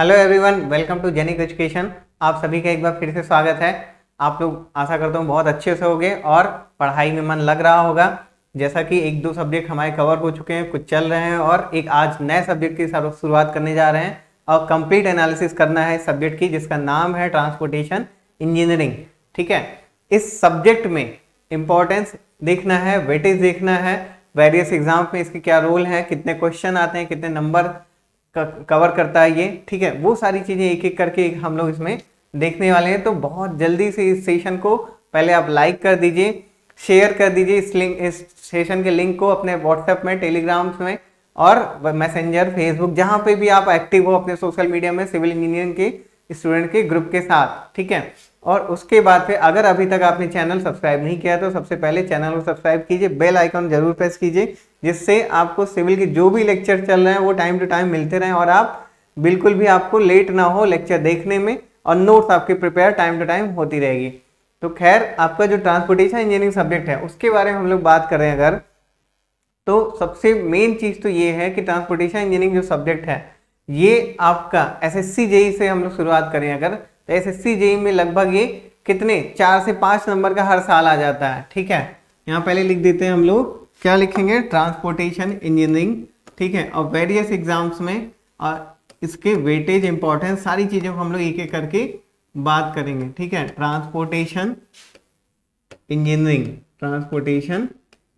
Hello everyone, welcome to Genic education. आप सभी का एक बार फिर से स्वागत है। आप लोग आशा करता हूँ बहुत अच्छे से होंगे और पढ़ाई में मन लग रहा होगा। जैसा कि एक दो सब्जेक्ट हमारे कवर हो चुके हैं, कुछ चल रहे हैं और एक आज नए सब्जेक्ट की शुरुआत करने जा रहे हैं और कंप्लीट एनालिसिस करना है इस सब्जेक्ट की, जिसका नाम है ट्रांसपोर्टेशन इंजीनियरिंग। ठीक है, इस सब्जेक्ट में इंपॉर्टेंस देखना है, वेटेज देखना है, वेरियस एग्जाम में इसके क्या रोल है, कितने क्वेश्चन आते हैं, कितने नंबर कवर करता है ये। ठीक है, वो सारी चीजें एक एक करके हम लोग इसमें देखने वाले हैं। तो बहुत जल्दी से इस सेशन को पहले आप लाइक कर दीजिए, शेयर कर दीजिए इस सेशन के लिंक को अपने व्हाट्सएप में, टेलीग्राम में और मैसेंजर, फेसबुक, जहां पे भी आप एक्टिव हो अपने सोशल मीडिया में सिविल इंजीनियरिंग के स्टूडेंट के ग्रुप के साथ। ठीक है, और उसके बाद फिर अगर अभी तक आपने चैनल सब्सक्राइब नहीं किया तो सबसे पहले चैनल को सब्सक्राइब कीजिए, बेल आइकन जरूर प्रेस कीजिए, जिससे आपको सिविल के जो भी लेक्चर चल रहे हैं वो टाइम टू टाइम मिलते रहें और आप बिल्कुल भी आपको लेट ना हो लेक्चर देखने में, और नोट्स आपके प्रिपेयर टाइम टू टाइम होती रहेगी। तो खैर, आपका जो ट्रांसपोर्टेशन इंजीनियरिंग सब्जेक्ट है उसके बारे में हम लोग बात कर रहे हैं अगर, तो सबसे मेन चीज तो ये है कि ट्रांसपोर्टेशन इंजीनियरिंग जो सब्जेक्ट है ये आपका एसएससी जेई से हम लोग शुरुआत करें अगर, तो एसएससी जेई में लगभग ये कितने 4 से 5 नंबर का हर साल आ जाता है। ठीक है, यहाँ पहले लिख देते हैं हम लोग, क्या लिखेंगे, ट्रांसपोर्टेशन इंजीनियरिंग। ठीक है, और वेरियस एग्जाम्स में और इसके वेटेज, इंपॉर्टेंस, सारी चीजों को हम लोग एक एक करके बात करेंगे। ठीक है, ट्रांसपोर्टेशन इंजीनियरिंग, ट्रांसपोर्टेशन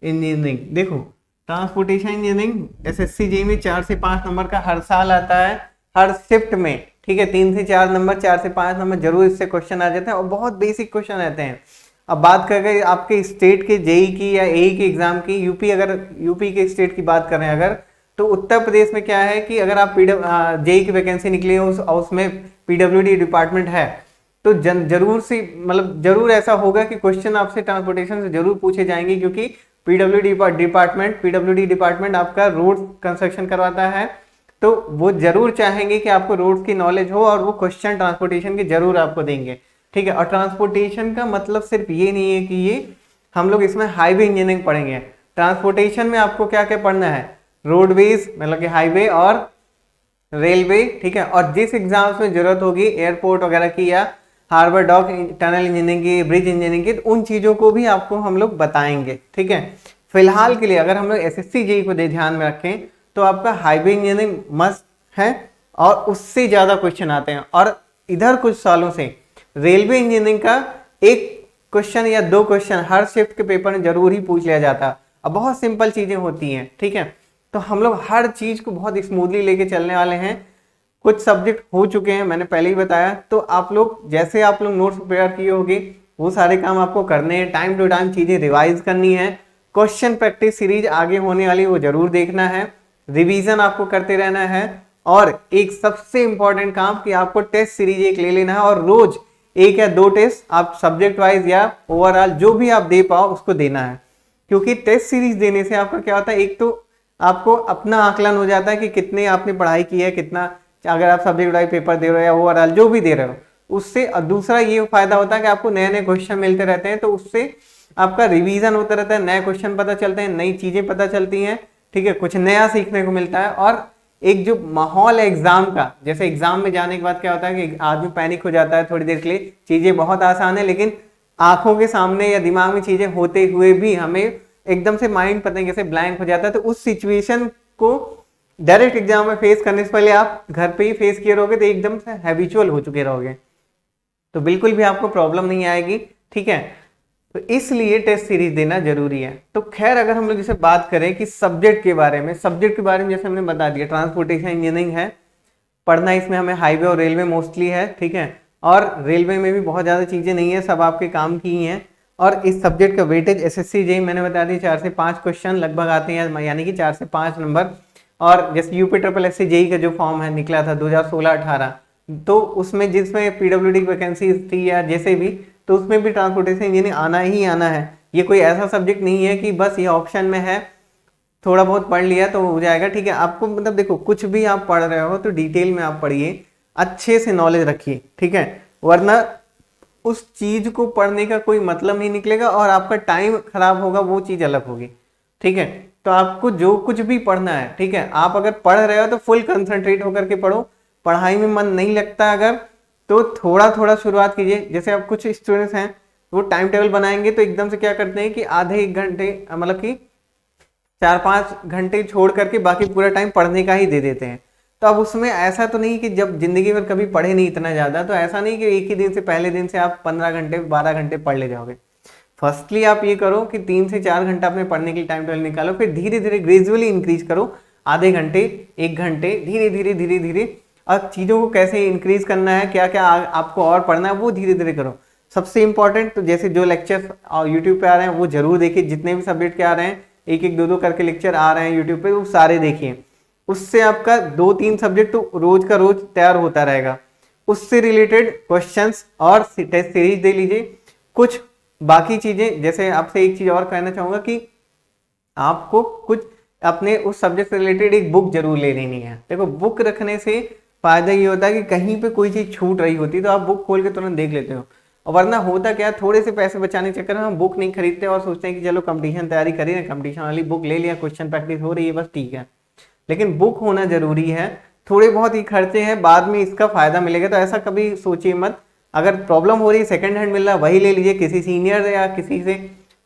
इंजीनियरिंग। देखो, ट्रांसपोर्टेशन इंजीनियरिंग एसएससी जेई में 4 से 5 नंबर का हर साल आता है, हर शिफ्ट में। ठीक है, 3 से 4 नंबर, 4 से 5 नंबर जरूर इससे क्वेश्चन आ जाते हैं और बहुत बेसिक क्वेश्चन रहते हैं। अब बात करें आपके स्टेट के जेई की या एई के एग्जाम की, यूपी, अगर यूपी के स्टेट की बात करें अगर, तो उत्तर प्रदेश में क्या है कि अगर आप जेई की वैकेंसी निकली है उसमें पीडब्ल्यूडी डिपार्टमेंट है, तो जरूर सी मतलब जरूर ऐसा होगा कि क्वेश्चन आपसे ट्रांसपोर्टेशन से जरूर पूछे जाएंगे, क्योंकि पीडब्ल्यूडी डिपार्टमेंट आपका रोड कंस्ट्रक्शन करवाता है, तो वो जरूर चाहेंगे कि आपको रोड की नॉलेज हो और वो क्वेश्चन ट्रांसपोर्टेशन के जरूर आपको देंगे। ठीक है, और ट्रांसपोर्टेशन का मतलब सिर्फ ये नहीं है कि ये हम लोग इसमें हाईवे इंजीनियरिंग पढ़ेंगे। ट्रांसपोर्टेशन में आपको क्या क्या पढ़ना है, रोडवेज मतलब कि हाईवे और रेलवे। ठीक है, और जिस एग्जाम्स में जरूरत होगी एयरपोर्ट वगैरह की या हार्बर डॉक, टनल इंजीनियरिंग की, ब्रिज इंजीनियरिंग की, उन चीजों को भी आपको हम लोग बताएंगे। ठीक है, फिलहाल के लिए अगर हम लोग एसएससी जेई को ध्यान में रखें तो आपका हाईवे इंजीनियरिंग मस्ट है और उससे ज्यादा क्वेश्चन आते हैं। और इधर कुछ सालों से रेलवे इंजीनियरिंग का एक क्वेश्चन या 2 क्वेश्चन हर शिफ्ट के पेपर में जरूर ही पूछ लिया जाता है। अब बहुत सिंपल चीजें होती हैं। ठीक है, तो हम लोग हर चीज को बहुत स्मूथली लेके चलने वाले हैं। कुछ सब्जेक्ट हो चुके हैं, मैंने पहले ही बताया, तो आप लोग जैसे आप लोग नोट्स प्रिपेयर किए होंगे वो सारे काम आपको करने हैं, टाइम टू टाइम चीजें रिवाइज करनी है, क्वेश्चन प्रैक्टिस सीरीज आगे होने वाली वो जरूर देखना है, रिवीजन आपको करते रहना है, और एक सबसे इंपॉर्टेंट काम कि आपको टेस्ट सीरीज एक ले लेना है और रोज 1 या 2 टेस्ट आप सब्जेक्ट वाइज या ओवरऑल जो भी आप दे पाओ उसको देना है। क्योंकि टेस्ट सीरीज देने से आपका क्या होता है, एक तो आपको अपना आकलन हो जाता है कि कितने आपने पढ़ाई की है, कितना, अगर आप सब्जेक्ट वाइज पेपर दे रहे हो या ओवरऑल जो भी दे रहे हो उससे। दूसरा ये फायदा होता है कि आपको नए नए क्वेश्चन मिलते रहते हैं, तो उससे आपका रिवीजन होता रहता है, नए क्वेश्चन पता चलते हैं, नई चीजें पता चलती हैं। ठीक है, कुछ नया सीखने को मिलता है। और एक जो माहौल है एग्जाम का, जैसे एग्जाम में जाने के बाद क्या होता है कि आदमी पैनिक हो जाता है थोड़ी देर के लिए, चीजें बहुत आसान है लेकिन आंखों के सामने या दिमाग में चीजें होते हुए भी हमें एकदम से माइंड पता नहीं कैसे ब्लैंक हो जाता है। तो उस सिचुएशन को डायरेक्ट एग्जाम में फेस करने से पहले आप घर पे ही फेस किए रहोगे तो एकदम से हैबिचुअल हो चुके रहोगे, तो बिल्कुल भी आपको प्रॉब्लम नहीं आएगी। ठीक है, तो इसलिए टेस्ट सीरीज देना जरूरी है। तो खैर, अगर हम लोग जैसे बात करें कि सब्जेक्ट के बारे में जैसे हमने बता दिया ट्रांसपोर्टेशन इंजीनियरिंग है, पढ़ना इसमें हमें हाईवे और रेलवे मोस्टली है। ठीक है, और रेलवे में भी बहुत ज्यादा चीजें नहीं है, सब आपके काम की ही हैं। और इस सब्जेक्ट का वेटेज एसएससी जेई मैंने बता दिया 4 से 5 क्वेश्चन लगभग आते हैं, यानी कि 4 से 5 नंबर। और जैसे यूपी ट्रिपल एससी जेई का जो फॉर्म है निकला था 2016-18, तो उसमें जिसमें पीडब्ल्यूडी वैकेंसी थी या जैसे भी, तो उसमें भी ट्रांसपोर्टेशन इंजीनियरिंग आना ही आना है। ये कोई ऐसा सब्जेक्ट नहीं है कि बस ये ऑप्शन में है, थोड़ा बहुत पढ़ लिया तो हो जाएगा। ठीक है, आपको मतलब देखो, कुछ भी आप पढ़ रहे हो तो डिटेल में आप पढ़िए, अच्छे से नॉलेज रखिए। ठीक है, वरना उस चीज को पढ़ने का कोई मतलब नहीं निकलेगा और आपका टाइम खराब होगा, वो चीज अलग होगी। ठीक है, तो आपको जो कुछ भी पढ़ना है, ठीक है, आप अगर पढ़ रहे हो तो फुल कंसंट्रेट होकर के पढ़ो, पढ़ाई में मन नहीं लगता अगर, तो थोड़ा थोड़ा शुरुआत कीजिए। जैसे अब कुछ स्टूडेंट्स हैं वो टाइम टेबल बनाएंगे तो एकदम से क्या करते हैं कि आधे एक घंटे मतलब कि 4-5 घंटे छोड़ करके बाकी पूरा टाइम पढ़ने का ही दे देते हैं। तो अब उसमें ऐसा तो नहीं कि जब जिंदगी में कभी पढ़े नहीं इतना ज़्यादा, तो ऐसा नहीं कि एक ही दिन से पहले दिन से आप 15 घंटे 12 घंटे पढ़ ले जाओगे। फर्स्टली आप ये करो कि 3 से 4 घंटा अपने पढ़ने के लिए टाइम टेबल निकालो, फिर धीरे धीरे ग्रेजुअली इंक्रीज करो, आधे घंटे 1 घंटे, धीरे धीरे धीरे धीरे। और चीज़ों को कैसे इंक्रीज करना है, क्या क्या आपको और पढ़ना है, वो धीरे धीरे करो। सबसे इंपॉर्टेंट तो जैसे जो लेक्चर्स यूट्यूब पे आ रहे हैं वो जरूर देखिए, जितने भी सब्जेक्ट के आ रहे हैं, एक एक दो दो करके लेक्चर आ रहे हैं यूट्यूब पे, वो सारे देखिए। उससे आपका 2-3 सब्जेक्ट तो रोज का रोज तैयार होता रहेगा। उससे रिलेटेड क्वेश्चंस और टेस्ट सीरीज दे लीजिए। कुछ बाकी चीजें, जैसे आपसे एक चीज और कहना चाहूंगा कि आपको कुछ अपने उस सब्जेक्ट से रिलेटेड एक बुक जरूर ले लेनी है। देखो बुक रखने से फायदा ये होता है कि कहीं पे कोई चीज छूट रही होती है तो आप बुक खोल के तुरंत देख लेते हो। और वरना होता क्या, थोड़े से पैसे बचाने के चक्कर में हम बुक नहीं खरीदते और सोचते हैं कि चलो कंपटीशन तैयारी करी ना, कंपटीशन वाली बुक ले लिया, क्वेश्चन प्रैक्टिस हो रही है, बस ठीक है। लेकिन बुक होना जरूरी है। थोड़े बहुत ही खर्चे हैं, बाद में इसका फायदा मिलेगा, तो ऐसा कभी सोचिए मत। अगर प्रॉब्लम हो रही है, सेकंड हैंड मिल रहा है वही ले लीजिए, किसी सीनियर या किसी से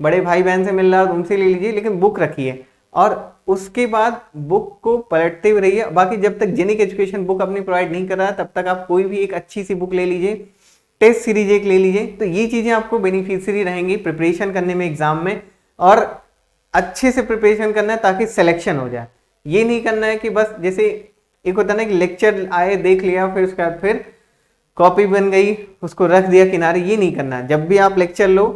बड़े भाई बहन से मिल रहा है उनसे ले लीजिए, लेकिन बुक रखिए। और उसके बाद बुक को पलटते हुए रहिए। बाकी जब तक जेनिक एजुकेशन बुक अपनी प्रोवाइड नहीं कर रहा है तब तक आप कोई भी एक अच्छी सी बुक ले लीजिए, टेस्ट सीरीज एक ले लीजिए। तो ये चीजें आपको बेनिफिशियरी रहेंगी प्रिपरेशन करने में एग्जाम में, और अच्छे से प्रिपरेशन करना है ताकि सिलेक्शन हो जाए। ये नहीं करना है कि बस जैसे एक होता है ना कि लेक्चर आए देख लिया फिर उसके बाद फिर कॉपी बन गई उसको रख दिया किनारे, ये नहीं करना। जब भी आप लेक्चर लो,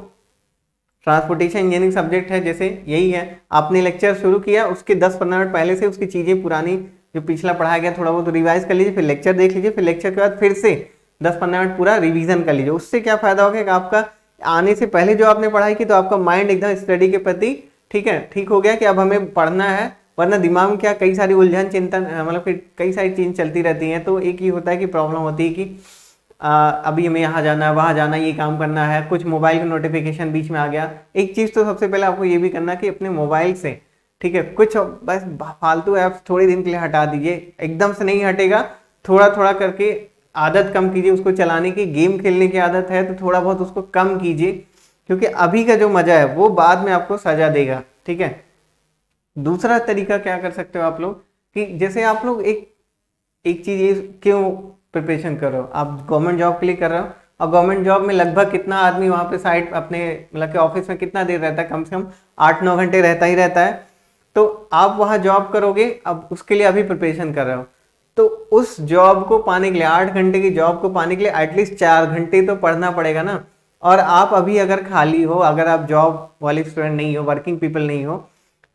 ट्रांसपोर्टेशन इंजीनियरिंग सब्जेक्ट है जैसे यही है, आपने लेक्चर शुरू किया उसके 10-15 मिनट पहले से उसकी चीजें पुरानी जो पिछला पढ़ाया गया थोड़ा बहुत रिवाइज कर लीजिए, फिर लेक्चर देख लीजिए, फिर लेक्चर के बाद फिर से 10-15 मिनट पूरा रिवीजन कर लीजिए। उससे क्या फायदा होगा कि आपका आने से पहले जो आपने पढ़ाई की तो आपका माइंड एकदम स्टडी के प्रति ठीक हो गया कि अब हमें पढ़ना है। वरना दिमाग में क्या कई सारी उलझन चिंतन मतलब कि कई सारी चीज़ चलती रहती हैं, तो एक ही होता है कि प्रॉब्लम होती है कि अभी हमें यहाँ जाना है वहाँ जाना है, ये काम करना है, कुछ मोबाइल का नोटिफिकेशन बीच में आ गया। एक चीज़ तो सबसे पहले आपको ये भी करना कि अपने मोबाइल से ठीक है कुछ बस फालतू ऐप्स थोड़े दिन के लिए हटा दीजिए। एकदम से नहीं हटेगा, थोड़ा थोड़ा करके आदत कम कीजिए उसको चलाने की। गेम खेलने की आदत है तो थोड़ा बहुत उसको कम कीजिए, क्योंकि अभी का जो मजा है वो बाद में आपको सजा देगा। ठीक है, दूसरा तरीका क्या कर सकते हो आप लोग कि जैसे आप लोग एक चीज ये क्यों प्रिपरेशन कर रहे हो, आप गवर्नमेंट जॉब के लिए कर रहे हो, और गवर्नमेंट जॉब में लगभग कितना आदमी वहाँ पे साइट अपने मतलब के ऑफिस में कितना देर रहता है, कम से कम 8-9 घंटे रहता ही रहता है। तो आप वहाँ जॉब करोगे, अब उसके लिए अभी प्रिपरेशन कर रहे हो, तो उस जॉब को पाने के लिए 8 घंटे की जॉब को पाने के लिए एटलीस्ट 4 घंटे तो पढ़ना पड़ेगा ना। और आप अभी अगर खाली हो, अगर आप जॉब वाले स्टूडेंट नहीं हो, वर्किंग पीपल नहीं हो,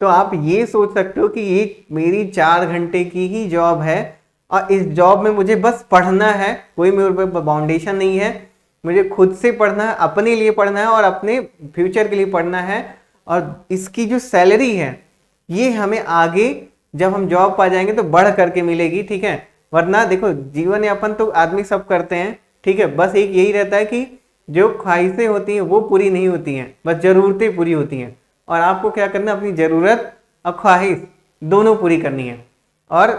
तो आप ये सोच सकते हो कि ये मेरी 4 घंटे की ही जॉब है और इस जॉब में मुझे बस पढ़ना है, कोई मेरे ऊपर बाउंडेशन नहीं है, मुझे खुद से पढ़ना है, अपने लिए पढ़ना है और अपने फ्यूचर के लिए पढ़ना है। और इसकी जो सैलरी है ये हमें आगे जब हम जॉब पा जाएंगे तो बढ़ करके मिलेगी। ठीक है, वरना देखो जीवन यापन तो आदमी सब करते हैं, ठीक है, बस एक यही रहता है कि जो ख्वाहिशें होती हैं वो पूरी नहीं होती हैं, बस जरूरतें पूरी होती हैं। और आपको क्या करना है, अपनी जरूरत और ख्वाहिश दोनों पूरी करनी है। और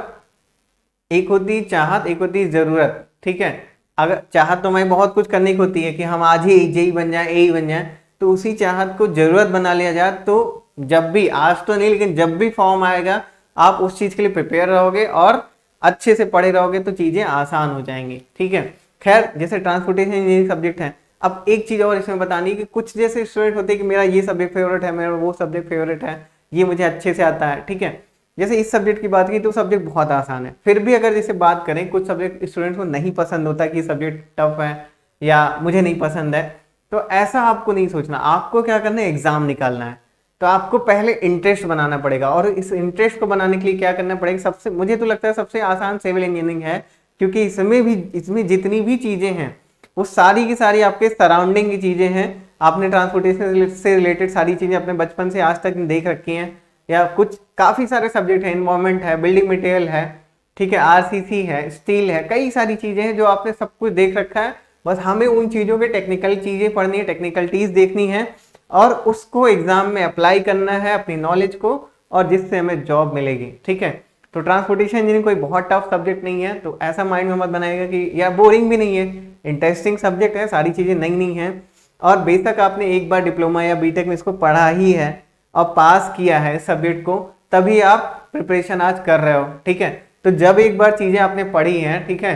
एक होती चाहत, एक होती जरूरत। ठीक है, अगर चाहत तो हमें बहुत कुछ करने की होती है कि हम आज ही जेई बन जाए, ए बन जाए, तो उसी चाहत को जरूरत बना लिया जाए, तो जब भी, आज तो नहीं लेकिन जब भी फॉर्म आएगा आप उस चीज के लिए प्रिपेयर रहोगे और अच्छे से पढ़े रहोगे तो चीजें आसान हो जाएंगी। ठीक है, खैर जैसे ट्रांसपोर्टेशन इंजीनियरिंग सब्जेक्ट है। अब एक चीज और इसमें बतानी है कि कुछ जैसे स्टूडेंट होते हैं कि मेरा ये सब्जेक्ट फेवरेट है, मेरा वो सब्जेक्ट फेवरेट है, ये मुझे अच्छे से आता है। ठीक है, जैसे इस सब्जेक्ट की बात की तो सब्जेक्ट बहुत आसान है, फिर भी अगर जैसे बात करें कुछ सब्जेक्ट स्टूडेंट्स को नहीं पसंद होता कि सब्जेक्ट टफ है या मुझे नहीं पसंद है, तो ऐसा आपको नहीं सोचना। आपको क्या करना है, एग्जाम निकालना है। तो आपको पहले इंटरेस्ट बनाना पड़ेगा, और इस इंटरेस्ट को बनाने के लिए क्या करना पड़ेगा, सबसे मुझे तो लगता है सबसे आसान सिविल इंजीनियरिंग है, क्योंकि इसमें जितनी भी चीजें हैं वो सारी की सारी आपके सराउंडिंग की चीजें हैं। आपने ट्रांसपोर्टेशन से रिलेटेड सारी चीजें अपने बचपन से आज तक देख रखी हैं, या कुछ काफी सारे सब्जेक्ट है, इन्वायरमेंट है, बिल्डिंग मटेरियल है, ठीक है, आरसीसी है, स्टील है, कई सारी चीजें हैं जो आपने सब कुछ देख रखा है। बस हमें उन चीजों के टेक्निकल चीजें पढ़नी है, टेक्निकलिटीज देखनी है और उसको एग्जाम में अप्लाई करना है अपनी नॉलेज को, और जिससे हमें जॉब मिलेगी। ठीक है, तो ट्रांसपोर्टेशन इंजीनियरिंग कोई बहुत टफ सब्जेक्ट नहीं है, तो ऐसा माइंड में मत बनाएगा कि या बोरिंग भी नहीं है, इंटरेस्टिंग सब्जेक्ट है, सारी चीज़ें नई नई हैं। और बेशक आपने एक बार डिप्लोमा या बीटेक में इसको पढ़ा ही है और पास किया है सब्जेक्ट को, तभी आप प्रिपरेशन आज कर रहे हो, ठीक है। तो जब एक बार चीज़ें आपने पढ़ी हैं, ठीक है,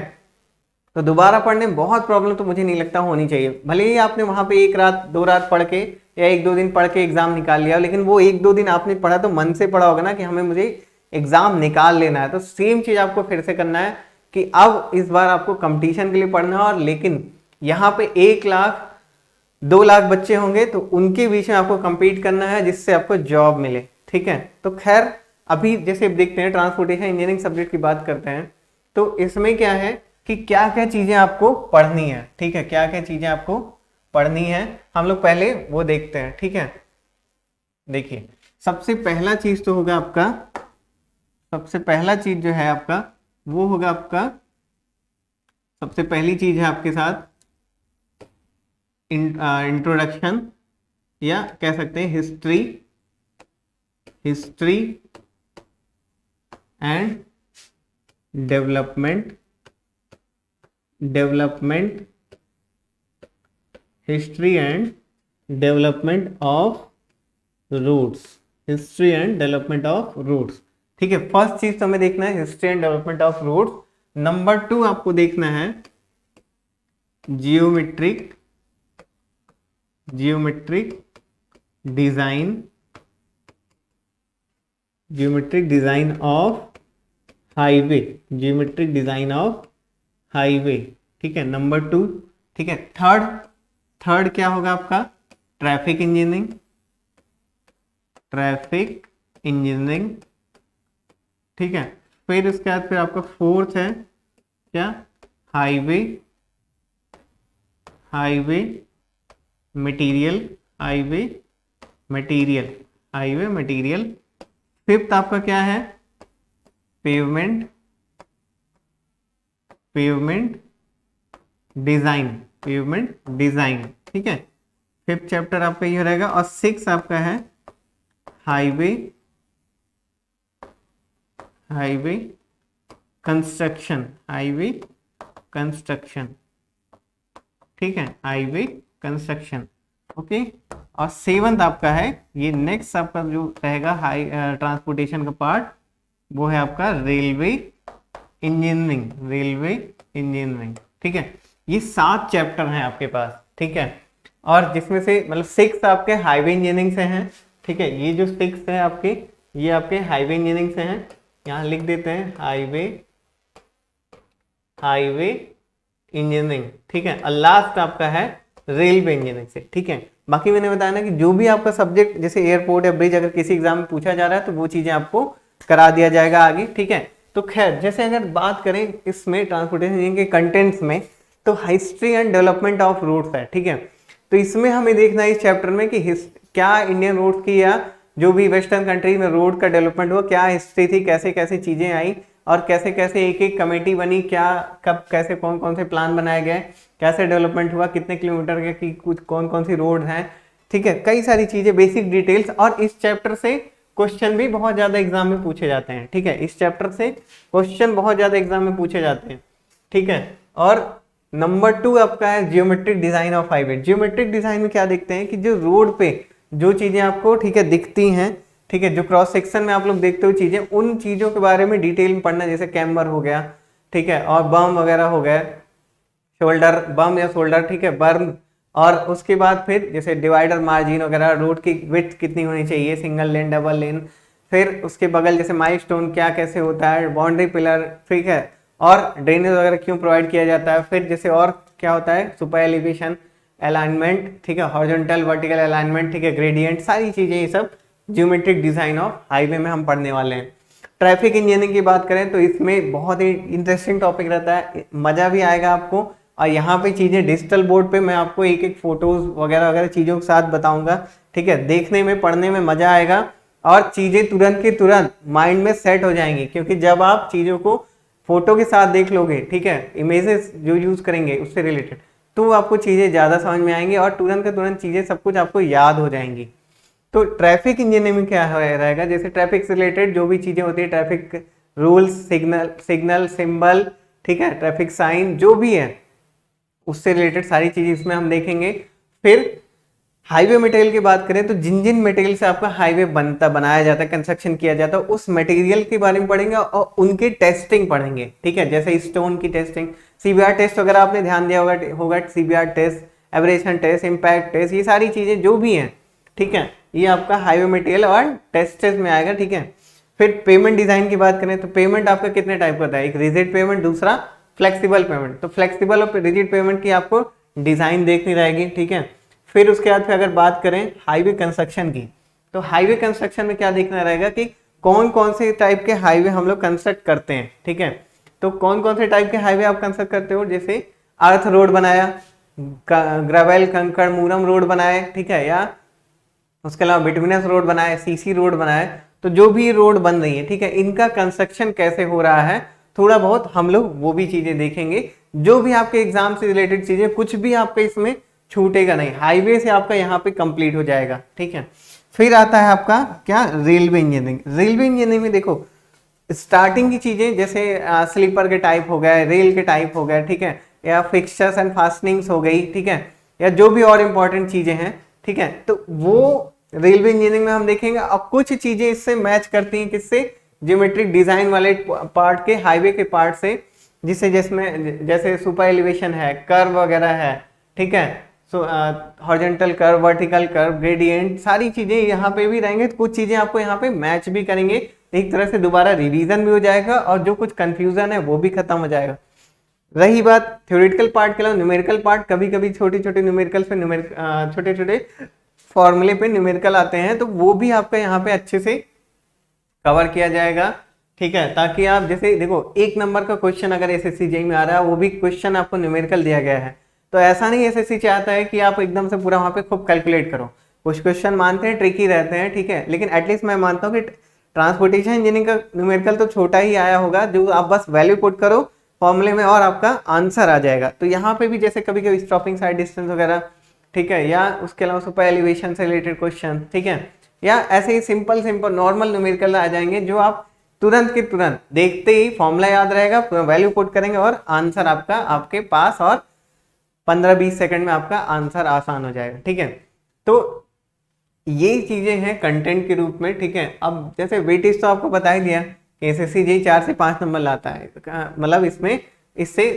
तो दोबारा पढ़ने में बहुत प्रॉब्लम तो मुझे नहीं लगता होनी चाहिए। भले ही आपने वहाँ पे एक रात 2 रात पढ़ के या 1-2 दिन पढ़ के एग्जाम निकाल लिया, लेकिन वो 1-2 दिन आपने पढ़ा तो मन से पढ़ा होगा ना कि हमें मुझे एग्जाम निकाल लेना है। तो सेम चीज़ आपको फिर से करना है कि अब इस बार आपको कंपटीशन के लिए पढ़ना है, और लेकिन यहाँ पे 1 लाख 2 लाख बच्चे होंगे तो उनके बीच में आपको compete करना है जिससे आपको जॉब मिले, ठीक है। तो खैर अभी जैसे देखते हैं ट्रांसपोर्टेशन इंजीनियरिंग सब्जेक्ट की बात करते हैं, तो इसमें क्या है कि क्या क्या चीजें आपको पढ़नी है, ठीक है, क्या क्या चीजें आपको पढ़नी है, हम लोग पहले वो देखते हैं, ठीक है। देखिए सबसे पहला चीज तो होगा आपका, सबसे पहला चीज जो है आपका वो होगा आपका, सबसे पहली चीज है आपके साथ इंट्रोडक्शन, या कह सकते हैं history and development, history and development of routes, history and development of routes, ठीक है। फर्स्ट चीज तो हमें देखना है history and development of routes. Number 2 आपको देखना है जियोमेट्रिक डिजाइन ऑफ हाईवे, ठीक है, नंबर 2, ठीक है। थर्ड क्या होगा आपका ट्रैफिक इंजीनियरिंग, ठीक है। फिर उसके बाद फिर आपका 4th है क्या हाईवे मटेरियल, 5th आपका क्या है पेवमेंट डिजाइन, ठीक है। 5th चैप्टर आपका ये रहेगा। और 6 आपका है हाईवे कंस्ट्रक्शन, ठीक है, हाईवे कंस्ट्रक्शन, ओके। और 7th आपका है ये नेक्स्ट आपका जो रहेगा हाई ट्रांसपोर्टेशन का पार्ट, वो है आपका रेलवे इंजीनियरिंग, ठीक है। ये 7 चैप्टर हैं आपके पास, ठीक है। और जिसमें से मतलब 6 आपके हाईवे इंजीनियरिंग से हैं, ठीक है। ये जो 6 है आपके, ये आपके हाईवे इंजीनियरिंग से हैं, यहाँ लिख देते हैं हाईवे इंजीनियरिंग, ठीक है। और लास्ट आपका है रेलवे इंजीनियरिंग से, ठीक है। बाकी मैंने बताया ना कि जो भी आपका सब्जेक्ट जैसे एयरपोर्ट या ब्रिज अगर किसी एग्जाम में पूछा जा रहा है तो वो चीजें आपको करा दिया जाएगा आगे, ठीक है। तो खैर जैसे अगर बात करें इसमें ट्रांसपोर्टेशन इंजीनियरिंग के कंटेंट्स में, तो history and development of roads है, ठीक है। तो इसमें हमें देखना है इस चैप्टर में कि क्या इंडियन रोड्स की या जो भी वेस्टर्न कंट्री में रोड का डेवलपमेंट हुआ, क्या हिस्ट्री थी, कैसे कैसे चीजें आई और कैसे कैसे एक एक कमेटी बनी, क्या कब कैसे कौन कौन से प्लान बनाए गए, कैसे डेवलपमेंट हुआ, कितने किलोमीटर के की कुछ कौन कौन सी रोड हैं, ठीक है। कई सारी चीजें बेसिक डिटेल्स, और इस चैप्टर से क्वेश्चन भी बहुत ज्यादा एग्जाम में पूछे जाते हैं, ठीक है। इस चैप्टर से क्वेश्चन बहुत ज्यादा एग्जाम में पूछे जाते हैं, ठीक है। और नंबर 2 आपका है geometric design of highway. Geometric design में क्या देखते हैं कि जो रोड पे जो चीजें आपको, ठीक है, दिखती हैं, ठीक है, जो क्रॉस सेक्शन में आप लोग देखते हो चीजें, उन चीजों के बारे में डिटेल में पढ़ना, जैसे कैम्बर हो गया, ठीक है, और बम वगैरह हो गए, शोल्डर बम या शोल्डर, ठीक है, बर्न। और उसके बाद फिर जैसे डिवाइडर मार्जिन वगैरह, रोड की विड्थ कितनी होनी चाहिए, सिंगल लेन डबल लेन, फिर उसके बगल जैसे माइलस्टोन क्या कैसे होता है, बाउंड्री पिलर, ठीक है, और ड्रेनेज वगैरह क्यों प्रोवाइड किया जाता है, फिर जैसे और क्या होता है सुपर एलिवेशन अलाइनमेंट, ठीक है, हॉरिजॉन्टल वर्टिकल अलाइनमेंट, ठीक है, ग्रेडियंट, सारी चीजें ये सब जियोमेट्रिक डिजाइन ऑफ हाईवे में हम पढ़ने वाले हैं। ट्रैफिक इंजीनियरिंग की बात करें तो इसमें बहुत ही इंटरेस्टिंग टॉपिक रहता है, मजा भी आएगा आपको। और यहाँ पे चीजें डिजिटल बोर्ड पे मैं आपको एक एक फोटोज वगैरह वगैरह चीजों के साथ बताऊंगा, ठीक है। देखने में पढ़ने में मजा आएगा और चीजें तुरंत की तुरंत माइंड में सेट हो जाएंगी, क्योंकि जब आप चीजों को फोटो के साथ देख लोगे, ठीक है, इमेजेस जो यूज करेंगे उससे रिलेटेड, तो आपको चीजें ज्यादा समझ में आएंगी और तुरंत के तुरंत चीजें सब कुछ आपको याद हो जाएंगी। तो ट्रैफिक इंजीनियरिंग में क्या रहेगा, जैसे ट्रैफिक से रिलेटेड जो भी चीजें होती है, ट्रैफिक रूल्स, सिग्नल सिंबल, ठीक है, ट्रैफिक साइन जो भी है उससे रिलेटेड सारी चीजें इसमें हम देखेंगे। फिर हाईवे मटेरियल की बात करें तो जिन जिन मटेरियल से आपका हाईवे बनाया जाता है, कंस्ट्रक्शन किया जाता है, उस मटेरियल के बारे में पढ़ेंगे और उनकी टेस्टिंग पढ़ेंगे, ठीक है। जैसे स्टोन की टेस्टिंग, सीबीआर टेस्ट वगैरह आपने ध्यान दिया होगा CBR test, abrasion test, impact test, ये सारी चीजें जो भी हैं, ठीक है, ये आपका हाईवे मटेरियल और टेस्ट में आएगा, ठीक है। फिर पेमेंट डिजाइन की बात करें तो पेमेंट आपका कितने टाइप का होता है, एक रिजिड पेमेंट, दूसरा फ्लेक्सिबल पेमेंट। तो फ्लेक्सिबल और रिजिड पेमेंट की आपको डिजाइन देखनी रहेगी, ठीक है। फिर उसके बाद फिर अगर बात करें हाईवे कंस्ट्रक्शन की, तो हाईवे कंस्ट्रक्शन में क्या देखना रहेगा कि कौन कौन से टाइप के हाईवे हम लोग कंस्ट्रक्ट करते हैं, ठीक है। तो कौन कौन से टाइप के हाईवे आप कंस्ट्रक्ट करते हो, जैसे अर्थ रोड बनाया, ग्रेवल कंकड़ मूरम रोड बनाए, ठीक है, या उसके अलावा बिटुमिनस रोड बनाए, सीसी रोड बनाए। तो जो भी रोड बन रही है, ठीक है, इनका कंस्ट्रक्शन कैसे हो रहा है थोड़ा बहुत हम लोग वो भी चीजें देखेंगे। जो भी आपके एग्जाम से रिलेटेड चीजें, कुछ भी आपका इसमें छूटेगा नहीं, हाईवे से आपका यहाँ पे कंप्लीट हो जाएगा, ठीक है। फिर आता है आपका क्या, रेलवे इंजीनियरिंग। रेलवे इंजीनियरिंग में देखो स्टार्टिंग की चीजें जैसे स्लीपर के टाइप हो गए, रेल के टाइप हो गए, ठीक है, या फिक्सचर्स एंड फास्टनिंग्स हो गई, ठीक है, या जो भी और इम्पोर्टेंट चीजें हैं, ठीक है, तो वो रेलवे इंजीनियरिंग में हम देखेंगे। अब कुछ चीजें इससे मैच करती हैं, किससे, ज्योमेट्रिक डिजाइन वाले पार्ट के, हाईवे के पार्ट से, जिसमें जैसे सुपर एलिवेशन है, कर्व वगैरह है, ठीक है, horizontal curve, vertical curve, gradient, सारी चीजें यहाँ पे भी रहेंगे। तो कुछ चीजें आपको यहाँ पे मैच भी करेंगे, एक तरह से दोबारा रिवीजन भी हो जाएगा और जो कुछ कंफ्यूजन है वो भी खत्म हो जाएगा। रही बात थ्योरेटिकल पार्ट के अलावा न्यूमेरिकल पार्ट, कभी कभी छोटे छोटे न्यूमेरिकल पे छोटे छोटे फॉर्मूले पे न्यूमेरिकल आते हैं, तो वो भी आपका यहाँ पे अच्छे से कवर किया जाएगा, ठीक है, ताकि आप जैसे देखो 1 नंबर का क्वेश्चन अगर एसएससी जेईई में आ रहा है, वो भी क्वेश्चन आपको न्यूमेरिकल दिया गया है, तो ऐसा नहीं एसएससी चाहता है कि आप एकदम से पूरा वहां पे खूब कैलकुलेट करो। कुछ क्वेश्चन मानते हैं ट्रिकी रहते हैं, ठीक है, लेकिन एटलीस्ट मैं मानता हूँ कि ट्रांसपोर्टेशन इंजीनियरिंग का न्यूमेरिकल तो छोटा ही आया होगा, जो आप बस वैल्यू पुट करो फॉर्मूले में और आपका आंसर आ जाएगा। तो यहाँ पे भी जैसे कभी कभी स्टॉपिंग साइड डिस्टेंस वगैरह, ठीक है, या उसके अलावा सुपर एलिवेशन से रिलेटेड क्वेश्चन, ठीक है, या ऐसे ही सिंपल नॉर्मल न्यूमेरिकल आ जाएंगे जो आप तुरंत के तुरंत देखते ही फॉर्मूला याद रहेगा, वैल्यू पुट करेंगे और आंसर आपका आपके पास, और 15-20 सेकंड में आपका आंसर आसान हो जाएगा, ठीक है। तो ये चीजें हैं कंटेंट के रूप में, ठीक है। अब जैसे वेटेज तो आपको बता ही दिया कि एसएससी जेईई 4 से 5 नंबर लाता है, मतलब इसमें इससे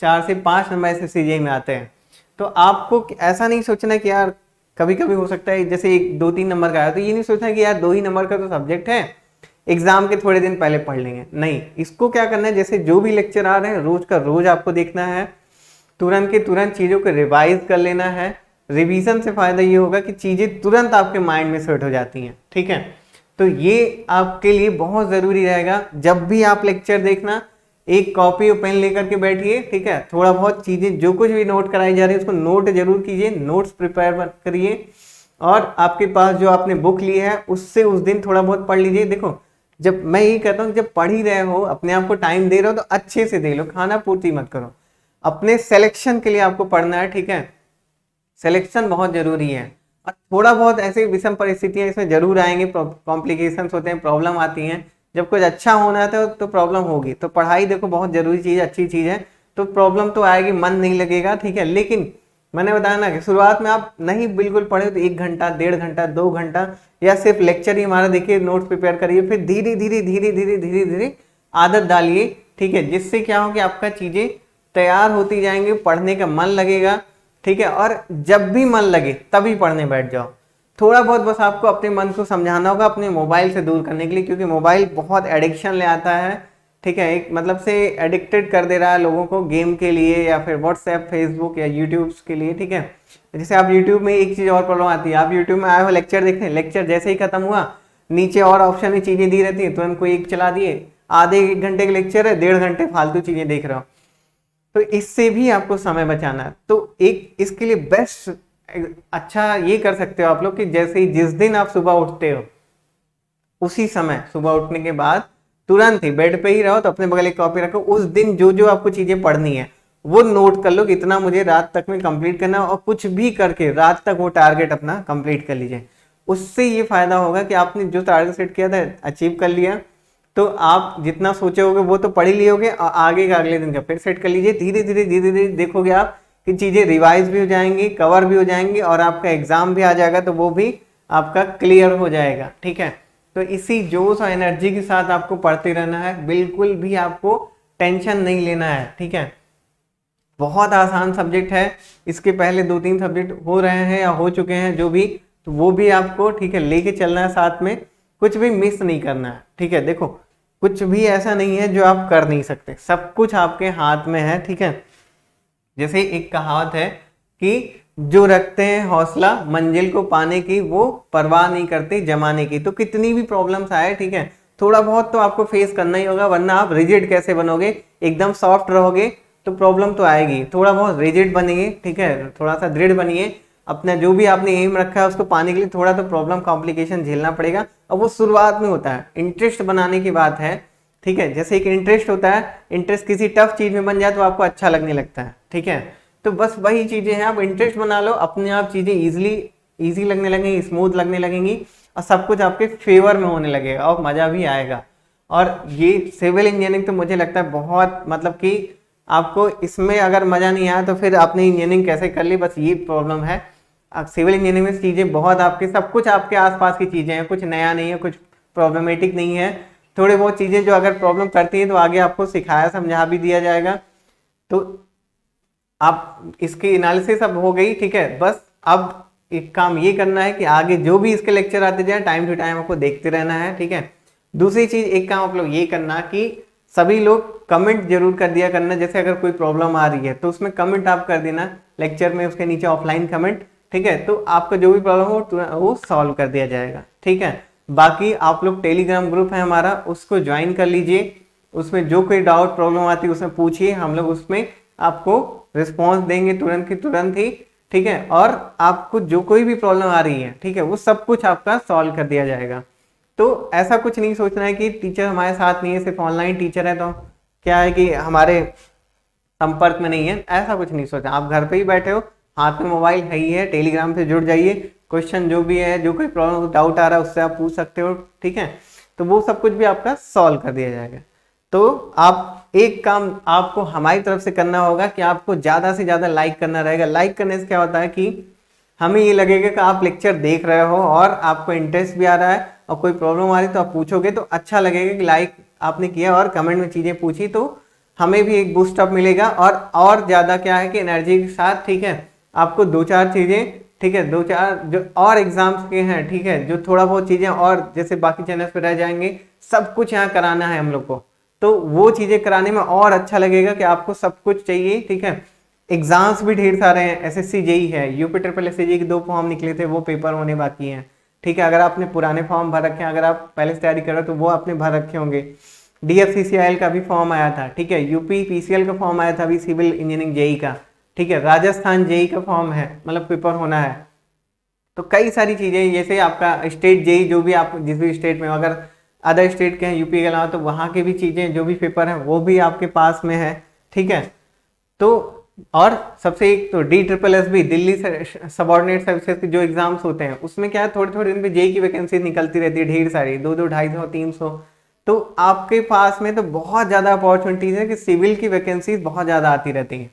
4 से 5 नंबर एसएससी जेईई में आते हैं। तो आपको ऐसा नहीं सोचना कि यार कभी कभी हो सकता है जैसे 1-2-3 नंबर का आया, तो ये नहीं सोचना कि यार 2 ही नंबर का तो सब्जेक्ट है, एग्जाम के थोड़े दिन पहले पढ़ लेंगे, नहीं। इसको क्या करना है, जैसे जो भी लेक्चर आ रहे हैं रोज का रोज आपको देखना है, तुरंत के तुरंत चीजों को रिवाइज कर लेना है। रिवीजन से फायदा ये होगा कि चीजें तुरंत आपके माइंड में सेट हो जाती हैं, ठीक है। तो ये आपके लिए बहुत जरूरी रहेगा। जब भी आप लेक्चर देखना, एक कॉपी और पेन लेकर के बैठिए, ठीक है, थोड़ा बहुत चीजें जो कुछ भी नोट कराई जा रही है उसको नोट जरूर कीजिए, नोट्स प्रिपेयर करिए, और आपके पास जो आपने बुक ली है उससे उस दिन थोड़ा बहुत पढ़ लीजिए। देखो जब मैं यही कहता हूँ, जब पढ़ ही रहे हो, अपने आप को टाइम दे रहे हो, तो अच्छे से दे लो, खाना पूर्ति मत करो। अपने सिलेक्शन के लिए आपको पढ़ना है, ठीक है, सिलेक्शन बहुत जरूरी है। और थोड़ा बहुत ऐसे विषम परिस्थितियां इसमें जरूर आएंगे, कॉम्प्लिकेशंस होते हैं, प्रॉब्लम आती हैं। जब कुछ अच्छा होना है तो प्रॉब्लम होगी। तो पढ़ाई देखो बहुत जरूरी चीज है, अच्छी चीज है, तो प्रॉब्लम तो आएगी, मन नहीं लगेगा, ठीक है। लेकिन मैंने बताया ना कि शुरुआत में आप नहीं बिल्कुल पढ़े तो 1 घंटा, 1.5 घंटा, 2 घंटा, या सिर्फ लेक्चर ही हमारा देखिए, नोट्स प्रिपेयर करिए, फिर धीरे धीरे आदत डालिए, ठीक है, जिससे क्या हो कि आपका चीजें तैयार होती जाएंगी, पढ़ने का मन लगेगा, ठीक है। और जब भी मन लगे तभी पढ़ने बैठ जाओ। थोड़ा बहुत बस आपको अपने मन को समझाना होगा अपने मोबाइल से दूर करने के लिए, क्योंकि मोबाइल बहुत एडिक्शन ले आता है, ठीक है, एक मतलब से एडिक्टेड कर दे रहा है लोगों को गेम के लिए, या फिर व्हाट्सएप, फेसबुक या यूट्यूब के लिए, ठीक है। जैसे आप यूट्यूब में एक चीज और प्रॉब्लम आती है, आप यूट्यूब में आए हो लेक्चर देखने, लेक्चर जैसे ही खत्म हुआ नीचे और ऑप्शन में चीजें दी रहती है, तुरंत कोई एक चला दिए, आधे 1 घंटे का लेक्चर है, 1.5 घंटे फालतू चीजें देख रहे हो। तो इससे भी आपको समय बचाना है। तो एक इसके लिए बेस्ट अच्छा ये कर सकते हो आप लोग कि जैसे ही जिस दिन आप सुबह उठते हो, उसी समय सुबह उठने के बाद तुरंत ही बेड पे ही रहो, तो अपने बगल एक कॉपी रखो, उस दिन जो जो आपको चीजें पढ़नी है वो नोट कर लो कि इतना मुझे रात तक में कंप्लीट करना है, और कुछ भी करके रात तक वो टारगेट अपना कंप्लीट कर लीजिए। उससे ये फायदा होगा कि आपने जो टारगेट सेट किया था अचीव कर लिया, तो आप जितना सोचे होगे वो तो पढ़ ही लियोगे और आगे का अगले दिन का फिर सेट कर लीजिए। धीरे धीरे धीरे धीरे देखोगे आप कि चीज़ें रिवाइज भी हो जाएंगी, कवर भी हो जाएंगी और आपका एग्जाम भी आ जाएगा तो वो भी आपका क्लियर हो जाएगा। ठीक है, तो इसी जोश और एनर्जी के साथ आपको पढ़ते रहना है, बिल्कुल भी आपको टेंशन नहीं लेना है। ठीक है, बहुत आसान सब्जेक्ट है, इसके पहले 2-3 सब्जेक्ट हो रहे हैं या हो चुके हैं जो भी, तो वो भी आपको ठीक है लेके चलना है साथ में, कुछ भी मिस नहीं करना है। ठीक है, देखो कुछ भी ऐसा नहीं है जो आप कर नहीं सकते, सब कुछ आपके हाथ में है। ठीक है, जैसे एक कहावत है कि जो रखते हैं हौसला मंजिल को पाने की, वो परवाह नहीं करते जमाने की। तो कितनी भी प्रॉब्लम्स आए, ठीक है, थोड़ा बहुत तो आपको फेस करना ही होगा, वरना आप रिजिड कैसे बनोगे, एकदम सॉफ्ट रहोगे तो प्रॉब्लम तो आएगी। थोड़ा बहुत रिजिड बनिए, ठीक है, थोड़ा सा दृढ़ बनिए, अपना जो भी आपने एम रखा है उसको पाने के लिए थोड़ा तो प्रॉब्लम कॉम्प्लिकेशन झेलना पड़ेगा, और वो शुरुआत में होता है। इंटरेस्ट बनाने की बात है, ठीक है, जैसे एक इंटरेस्ट होता है, इंटरेस्ट किसी टफ चीज में बन जाए तो आपको अच्छा लगने लगता है। ठीक है, तो बस वही चीजें हैं, आप इंटरेस्ट बना लो, अपने आप चीजें इजी लगने लगेंगी, स्मूथ लगने लगेंगी और सब कुछ आपके फेवर में होने लगेगा और मजा भी आएगा। और ये सिविल इंजीनियरिंग तो मुझे लगता है बहुत, मतलब कि आपको इसमें अगर मजा नहीं आया तो फिर आपने इंजीनियरिंग कैसे कर ली, बस ये प्रॉब्लम है। सिविल इंजीनियरिंग में चीजें बहुत आपके, सब कुछ आपके आसपास की चीजें हैं, कुछ नया नहीं है, कुछ प्रॉब्लमेटिक नहीं है। थोड़ी बहुत चीजें जो अगर प्रॉब्लम करती है तो आगे आपको सिखाया समझा भी दिया जाएगा। तो आप इसकी एनालिसिस अब हो गई। ठीक है, बस अब एक काम ये करना है कि आगे जो भी इसके लेक्चर आते जाए टाइम टू टाइम आपको देखते रहना है। ठीक है, दूसरी चीज एक काम आप लोग ये करना कि सभी लोग कमेंट जरूर कर दिया करना, जैसे अगर कोई प्रॉब्लम आ रही है तो उसमें कमेंट आप कर देना लेक्चर में, उसके नीचे ऑफलाइन कमेंट। ठीक है, तो आपका जो भी प्रॉब्लम हो वो सॉल्व कर दिया जाएगा। ठीक है, बाकी आप लोग टेलीग्राम ग्रुप है हमारा, उसको ज्वाइन कर लीजिए, उसमें जो कोई डाउट प्रॉब्लम आती है उसमें पूछिए, हम लोग उसमें आपको रिस्पॉन्स देंगे तुरंत की तुरंत ही। ठीक है, और आपको जो कोई भी प्रॉब्लम आ रही है, ठीक है, वो सब कुछ आपका सॉल्व कर दिया जाएगा। तो ऐसा कुछ नहीं सोचना है कि टीचर हमारे साथ नहीं है, सिर्फ ऑनलाइन टीचर है तो क्या है कि हमारे संपर्क में नहीं है, ऐसा कुछ नहीं सोचा। आप घर पे ही बैठे हो, हाथ में मोबाइल है ही है, टेलीग्राम से जुड़ जाइए, क्वेश्चन जो भी है, जो कोई प्रॉब्लम डाउट आ रहा है उससे आप पूछ सकते हो। ठीक है, तो वो सब कुछ भी आपका सॉल्व कर दिया जाएगा। तो आप एक काम आपको हमारी तरफ से करना होगा कि आपको ज़्यादा से ज़्यादा लाइक करना रहेगा। लाइक करने से क्या होता है कि हमें ये लगेगा कि आप लेक्चर देख रहे हो और आपको इंटरेस्ट भी आ रहा है, और कोई प्रॉब्लम आ रही तो आप पूछोगे तो अच्छा लगेगा कि लाइक आपने किया और कमेंट में चीज़ें पूछी, तो हमें भी एक बूस्ट अप मिलेगा। और ज़्यादा क्या है कि एनर्जी के साथ, ठीक है, आपको 2-4 चीज़ें, ठीक है, 2-4 जो और एग्जाम्स के हैं, ठीक है, जो थोड़ा बहुत चीज़ें और जैसे बाकी चैनल्स पे रह जाएंगे, सब कुछ यहाँ कराना है हम लोग को, तो वो चीज़ें कराने में और अच्छा लगेगा कि आपको सब कुछ चाहिए। ठीक है, एग्जाम्स भी ढेर सारे हैं, एसएससी जेई है, यूपी ट्रिपल एससी जेई के 2 फॉर्म निकले थे, वो पेपर होने बाकी हैं। ठीक है, अगर आपने पुराने फॉर्म भर रखे हैं, अगर आप पहले से तैयारी कर रहे हो तो वो आपने भर रखे होंगे। डीएफसीसीआईएल का भी फॉर्म आया था। ठीक है, यूपी पीसीएल का फॉर्म आया था अभी सिविल इंजीनियरिंग जेई का। ठीक है, राजस्थान जेई का फॉर्म है, मतलब पेपर होना है। तो कई सारी चीज़ें, जैसे आपका स्टेट जेई, जो भी आप जिस भी स्टेट में, अगर अदर स्टेट के हैं यूपी के अलावा, तो वहाँ की भी चीज़ें जो भी पेपर हैं वो भी आपके पास में है। ठीक है, तो और सबसे एक तो DSSS भी, दिल्ली सबऑर्डिनेट सर्विसेज के जो एग्जाम्स होते हैं उसमें क्या है, थोड़े थोड़े दिन पे जेई की वैकेंसी निकलती रहती है, ढेर सारी, 200, 250, 300। तो आपके पास में तो बहुत ज़्यादा अपॉर्चुनिटीज़ है कि सिविल की वैकेंसीज बहुत ज़्यादा आती रहती हैं।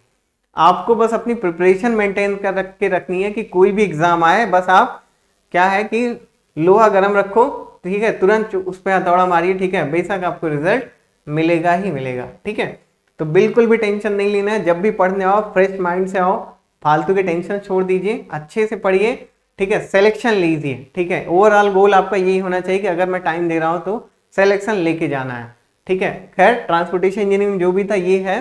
आपको बस अपनी प्रिपरेशन मेंटेन कर रख के रखनी है कि कोई भी एग्जाम आए, बस आप क्या है कि लोहा गर्म रखो, ठीक है, तुरंत उस पर हथौड़ा मारिए। ठीक है, बेशक आपको रिजल्ट मिलेगा ही मिलेगा। ठीक है, तो बिल्कुल भी टेंशन नहीं लेना है, जब भी पढ़ने आओ फ्रेश माइंड से आओ, फालतू के टेंशन छोड़ दीजिए, अच्छे से पढ़िए। ठीक है, सिलेक्शन लीजिए। ठीक है, ओवरऑल गोल आपका यही होना चाहिए कि अगर मैं टाइम दे रहा हूँ तो सिलेक्शन लेके जाना है। ठीक है, खैर ट्रांसपोर्टेशन इंजीनियरिंग जो भी था ये है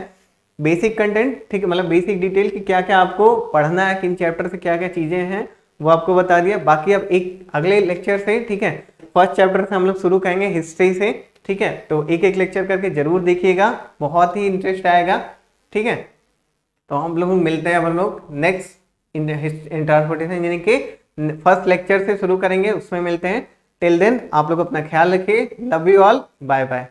बेसिक कंटेंट, ठीक है, मतलब बेसिक डिटेल कि क्या क्या आपको पढ़ना है, किन चैप्टर से क्या क्या चीजें हैं वो आपको बता दिया। बाकी अब एक अगले लेक्चर से, ठीक है, फर्स्ट चैप्टर से हम लोग शुरू करेंगे, हिस्ट्री से। ठीक है, तो एक एक लेक्चर करके जरूर देखिएगा, बहुत ही इंटरेस्ट आएगा। ठीक है, तो हम लोग मिलते हैं, हम लोग नेक्स्ट ट्रांसपोर्टेशन इंजीनियरिंग के फर्स्ट लेक्चर से शुरू करेंगे, उसमें मिलते हैं। टिल देन आप लोग अपना ख्याल रखिए, love you all, bye bye.